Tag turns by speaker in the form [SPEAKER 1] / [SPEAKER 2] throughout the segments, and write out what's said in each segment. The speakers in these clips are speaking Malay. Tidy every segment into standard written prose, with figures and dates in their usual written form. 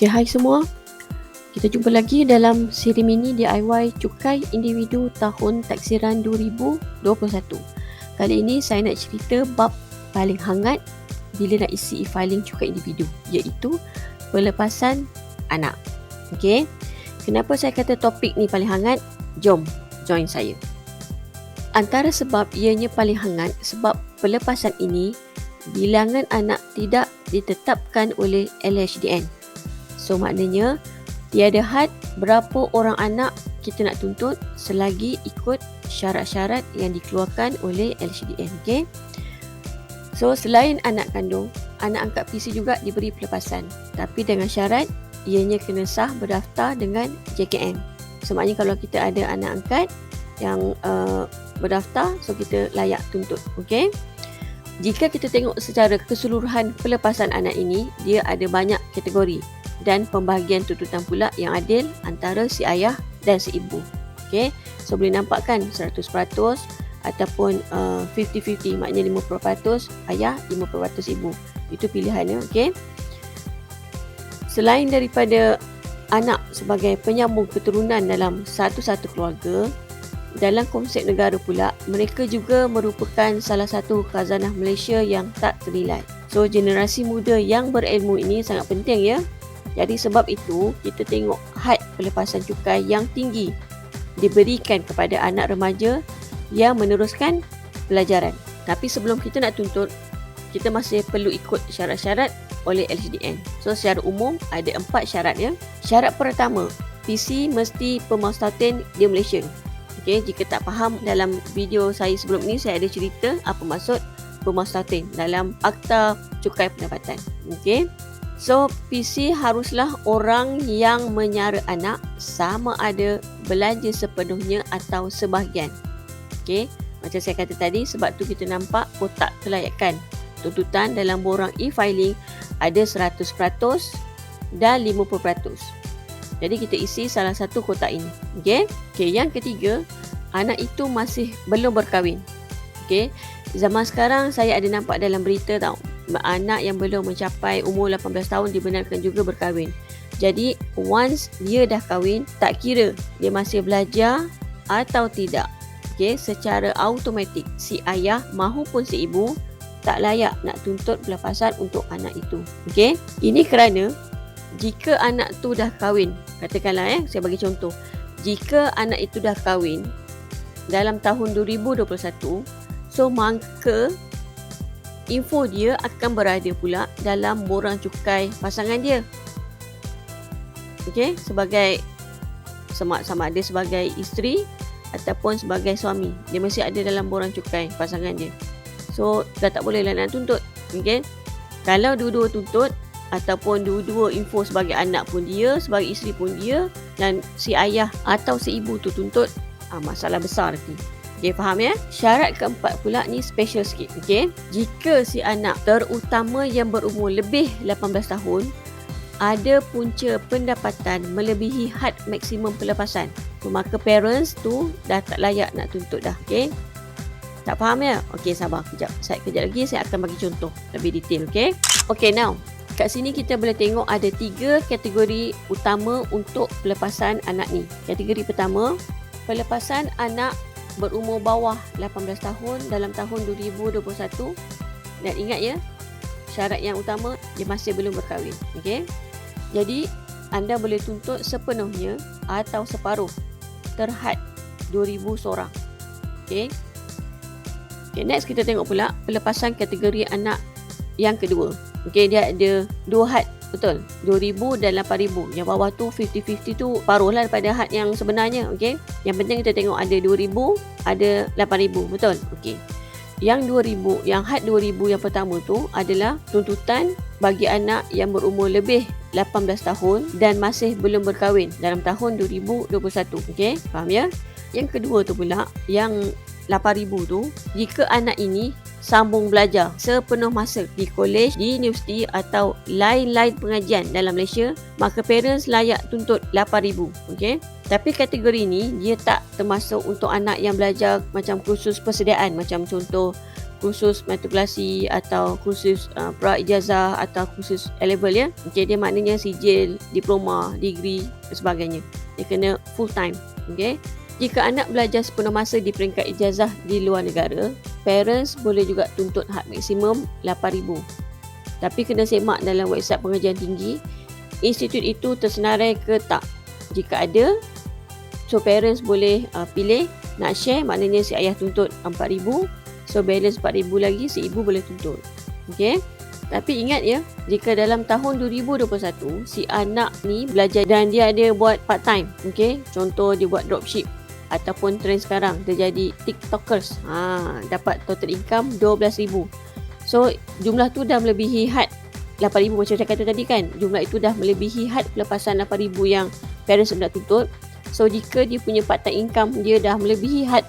[SPEAKER 1] Okay, hai semua. Kita jumpa lagi dalam siri mini DIY Cukai Individu tahun taksiran 2021. Kali ini saya nak cerita bab paling hangat bila nak isi e-filing cukai individu, iaitu pelepasan anak. Okay, kenapa saya kata topik ni paling hangat? Jom, join saya. Antara sebab ianya paling hangat sebab pelepasan ini bilangan anak tidak ditetapkan oleh LHDN. So maknanya tiada had berapa orang anak kita nak tuntut selagi ikut syarat-syarat yang dikeluarkan oleh LHDN. Okay? So selain anak kandung, anak angkat PC juga diberi pelepasan. Tapi dengan syarat ianya kena sah berdaftar dengan JKM. So maknanya kalau kita ada anak angkat yang berdaftar, so kita layak tuntut. Okay? Jika kita tengok secara keseluruhan pelepasan anak ini, dia ada banyak kategori dan pembahagian tuntutan pula yang adil antara si ayah dan si ibu. Okay? So boleh nampak kan 100% ataupun 50-50, maknanya 50% ayah, 50% ibu. Itu pilihannya. Okay? Selain daripada anak sebagai penyambung keturunan dalam satu-satu keluarga, dalam konsep negara pula, mereka juga merupakan salah satu khazanah Malaysia yang tak ternilai. So generasi muda yang berilmu ini sangat penting ya. Jadi sebab itu kita tengok had pelepasan cukai yang tinggi diberikan kepada anak remaja yang meneruskan pelajaran. Tapi sebelum kita nak tuntut, kita masih perlu ikut syarat-syarat oleh LHDN. So secara umum ada 4 syarat ya. Syarat pertama, PC mesti pemaustatin di Malaysia. Okay, jika tak faham, dalam video saya sebelum ni saya ada cerita apa maksud pemaustatin dalam Akta Cukai Pendapatan. Okay. So, PC haruslah orang yang menyara anak sama ada belanja sepenuhnya atau sebahagian. Okay, macam saya kata tadi, sebab tu kita nampak kotak kelayakan. Tuntutan dalam borang e-filing ada 100% dan 50%. Jadi kita isi salah satu kotak ini. Okay, yang ketiga, anak itu masih belum berkahwin. Okay, zaman sekarang saya ada nampak dalam berita tau, anak yang belum mencapai umur 18 tahun dibenarkan juga berkahwin. Jadi once dia dah kahwin, tak kira dia masih belajar atau tidak, okay, secara automatik si ayah mahupun si ibu tak layak nak tuntut pelepasan untuk anak itu. Okay, ini kerana jika anak tu dah kahwin, katakanlah saya bagi contoh, jika anak itu dah kahwin dalam tahun 2021, so maka info dia akan berada pula dalam borang cukai pasangan dia. Okey, sebagai sama ada sebagai isteri ataupun sebagai suami, dia mesti ada dalam borang cukai pasangan dia. So dah tak boleh lah nak tuntut. Okey, kalau dua-dua tuntut ataupun dua-dua info sebagai anak pun dia, sebagai isteri pun dia, dan si ayah atau si ibu tu tuntut, masalah besar nanti. Okay, faham ya? Syarat keempat pula ni special sikit. Okay? Jika si anak terutama yang berumur lebih 18 tahun ada punca pendapatan melebihi had maksimum pelepasan, maka parents tu dah tak layak nak tuntut dah. Okay? Tak faham ya? Okay, sabar kejap. Kejap lagi saya akan bagi contoh lebih detail. Okay? Okay, now kat sini kita boleh tengok ada 3 kategori utama untuk pelepasan anak ni. Kategori pertama, pelepasan anak berumur bawah 18 tahun dalam tahun 2021. Dan ingat ya, syarat yang utama dia masih belum berkahwin. Okey. Jadi anda boleh tuntut sepenuhnya atau separuh terhad 2000 seorang. Okey. Okay, next kita tengok pula pelepasan kategori anak yang kedua. Okey, dia ada 2 had. Betul, 2,000 dan 8,000. Yang bawah tu 50-50 tu paruh lah daripada had yang sebenarnya. Okay? Yang penting kita tengok ada 2,000, ada 8,000. Betul? Okay. Yang 2,000, yang had 2,000 yang pertama tu adalah tuntutan bagi anak yang berumur lebih 18 tahun dan masih belum berkahwin dalam tahun 2021. Okay? Faham ya? Yang kedua tu pula, yang 8,000 tu, jika anak ini sambung belajar sepenuh masa di kolej, di universiti atau lain-lain pengajian dalam Malaysia, maka parents layak tuntut 8,000. Okey. Tapi kategori ni dia tak termasuk untuk anak yang belajar macam kursus persediaan, macam contoh kursus matrikulasi atau kursus pra-ijazah atau kursus A-level ya. Okey, dia maknanya sijil, diploma, degree dan sebagainya. Dia kena full time. Okey. Jika anak belajar sepenuh masa di peringkat ijazah di luar negara, parents boleh juga tuntut had maksimum RM8,000. Tapi kena semak dalam website pengajian tinggi, institut itu tersenarai ke tak. Jika ada, so parents boleh pilih nak share, maknanya si ayah tuntut RM4,000. So balance RM4,000 lagi si ibu boleh tuntut. Okey. Tapi ingat ya, jika dalam tahun 2021 si anak ni belajar dan dia ada buat part time, okey, contoh dia buat dropship ataupun trend sekarang dia jadi TikTokers, dapat total income RM12,000. So jumlah tu dah melebihi had RM8,000 macam saya kata tadi kan. Jumlah itu dah melebihi had pelepasan RM8,000 yang parents nak tuntut. So jika dia punya part time income dia dah melebihi had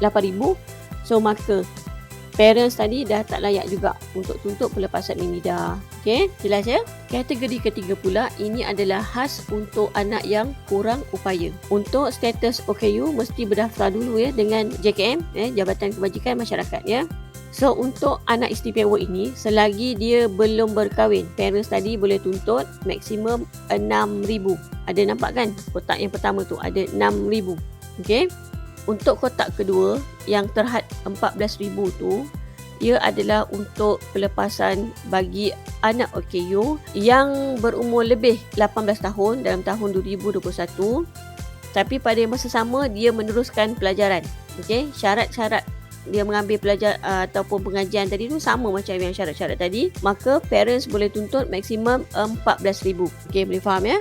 [SPEAKER 1] RM8,000, so maka parents tadi dah tak layak juga untuk tuntut pelepasan ini dah. Okey, jelas ya? Kategori ketiga pula, ini adalah khas untuk anak yang kurang upaya. Untuk status OKU mesti berdaftar dulu ya dengan JKM, Jabatan Kebajikan Masyarakat ya. So untuk anak istimewa ini, selagi dia belum berkahwin, parents tadi boleh tuntut maksimum RM6,000. Ada nampak kan? Kotak yang pertama tu ada RM6,000. Okey. Untuk kotak kedua yang terhad RM14,000 tu, ia adalah untuk pelepasan bagi anak OKU yang berumur lebih 18 tahun dalam tahun 2021, tapi pada masa sama dia meneruskan pelajaran. Okey, syarat-syarat dia mengambil pelajar ataupun pengajian tadi tu sama macam yang syarat-syarat tadi, maka parents boleh tuntut maksimum RM14,000. Okey, boleh faham ya?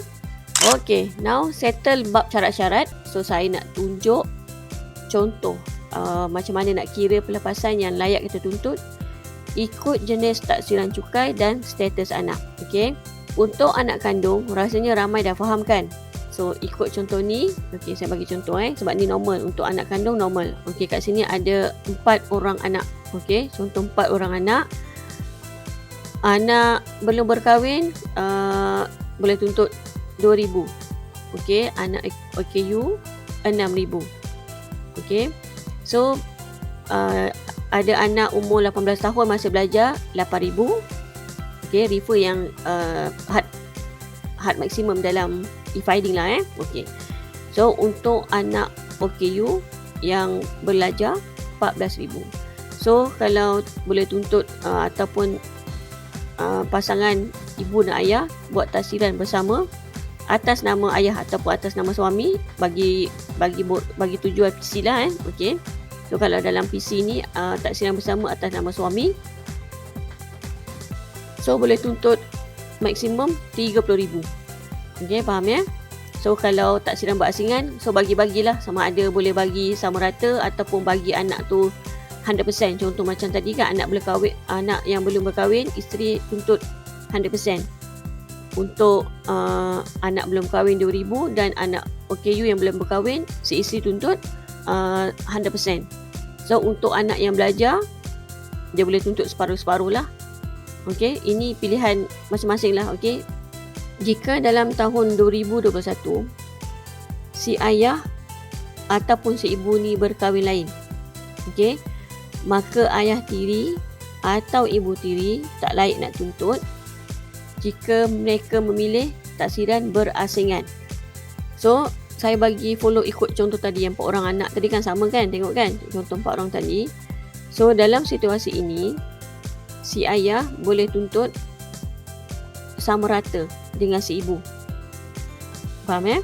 [SPEAKER 1] Okey, now settle bab syarat-syarat. So saya nak tunjuk contoh macam mana nak kira pelepasan yang layak kita tuntut ikut jenis taksiran cukai dan status anak. Okey, untuk anak kandung rasanya ramai dah faham kan. So ikut contoh ni, okey saya bagi contoh sebab ni normal, untuk anak kandung normal. Okey, kat sini ada 4 orang anak. Okey, contoh 4 orang anak. Anak belum berkahwin boleh tuntut RM2,000. Okey, anak OKU RM6,000. Okey. So ada anak umur 18 tahun masih belajar RM8,000. Okey, refer yang had maksimum dalam e-filing lah Okey. So untuk anak OKU yang belajar RM14,000. So kalau boleh tuntut ataupun pasangan ibu dan ayah buat taksiran bersama atas nama ayah ataupun atas nama suami, bagi tujuan PC lah Okey. So kalau dalam PC ni taksiran bersama atas nama suami, so boleh tuntut maksimum RM30,000. Okey, faham ya? So kalau taksiran berasingan, so bagi-bagilah, sama ada boleh bagi sama rata ataupun bagi anak tu 100%. Contoh macam tadi kan, anak yang belum berkahwin, isteri tuntut 100%. Untuk anak belum kahwin RM2,000 dan anak OKU yang belum berkahwin, si isteri tuntut 100%. So untuk anak yang belajar, dia boleh tuntut separuh-separuh lah. Okey, ini pilihan masing-masing lah. Okey, jika dalam tahun 2021 si ayah ataupun si ibu ni berkahwin lain, okey, maka ayah tiri atau ibu tiri tak layak nak tuntut jika mereka memilih taksiran berasingan. So saya bagi follow ikut contoh tadi yang 4 orang anak tadi kan, sama kan, tengok kan contoh 4 orang tadi. So dalam situasi ini si ayah boleh tuntut sama rata dengan si ibu. Faham ya?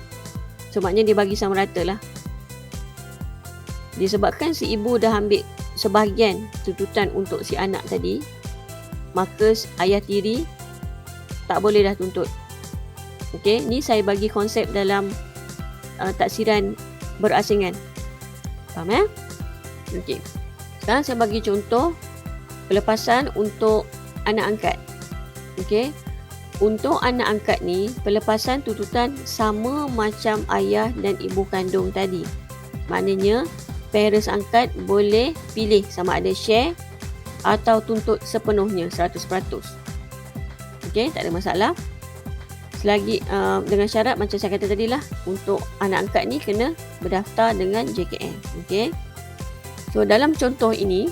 [SPEAKER 1] So maknanya dia bagi sama rata lah. Disebabkan si ibu dah ambil sebahagian tuntutan untuk si anak tadi, maka ayah tiri tak boleh dah tuntut. Okey, ni saya bagi konsep dalam taksiran berasingan. Faham ya? Okey. Sekarang saya bagi contoh pelepasan untuk anak angkat. Okey. Untuk anak angkat ni, pelepasan tuntutan sama macam ayah dan ibu kandung tadi. Maknanya parents angkat boleh pilih sama ada share atau tuntut sepenuhnya 100%. Okey, tak ada masalah. Selagi dengan syarat macam saya kata tadi lah, untuk anak angkat ni kena berdaftar dengan JKM. Okey. So dalam contoh ini,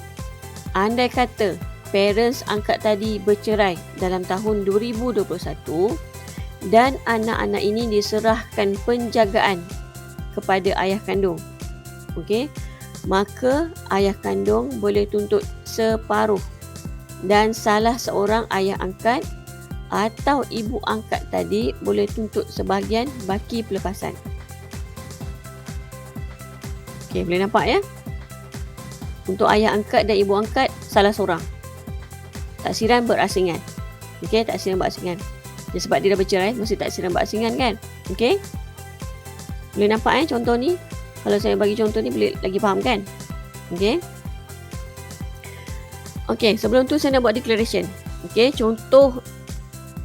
[SPEAKER 1] andai kata parents angkat tadi bercerai dalam tahun 2021 dan anak-anak ini diserahkan penjagaan kepada ayah kandung, okey, maka ayah kandung boleh tuntut separuh dan salah seorang ayah angkat atau ibu angkat tadi boleh tuntut sebahagian baki pelepasan. Okey, boleh nampak ya? Untuk ayah angkat dan ibu angkat, salah seorang. Taksiran berasingan. Okey, taksiran berasingan. Jadi sebab dia dah bercerai, mesti taksiran berasingan kan? Okey? Boleh nampak contoh ni? Kalau saya bagi contoh ni boleh lagi faham kan? Okey. Okey, sebelum tu saya nak buat declaration. Okey, contoh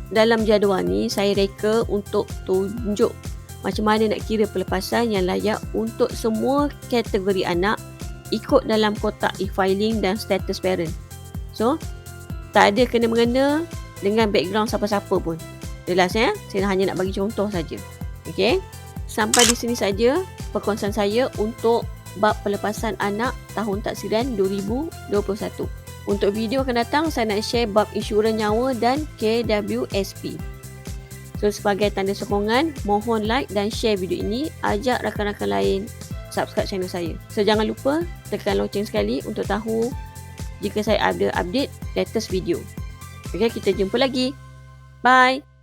[SPEAKER 1] dalam jadual ni saya reka untuk tunjuk macam mana nak kira pelepasan yang layak untuk semua kategori anak ikut dalam kotak e-filing dan status parent. So, tak ada kena-mengena dengan background siapa-siapa pun. Jelas ya? Saya hanya nak bagi contoh saja. Okey. Sampai di sini saja perkongsian saya untuk bab pelepasan anak tahun taksiran 2021. Untuk video akan datang, saya nak share bab insurans nyawa dan KWSP. So, sebagai tanda sokongan, mohon like dan share video ini. Ajak rakan-rakan lain subscribe channel saya. So, jangan lupa tekan loceng sekali untuk tahu jika saya ada update latest video. Okay, kita jumpa lagi. Bye!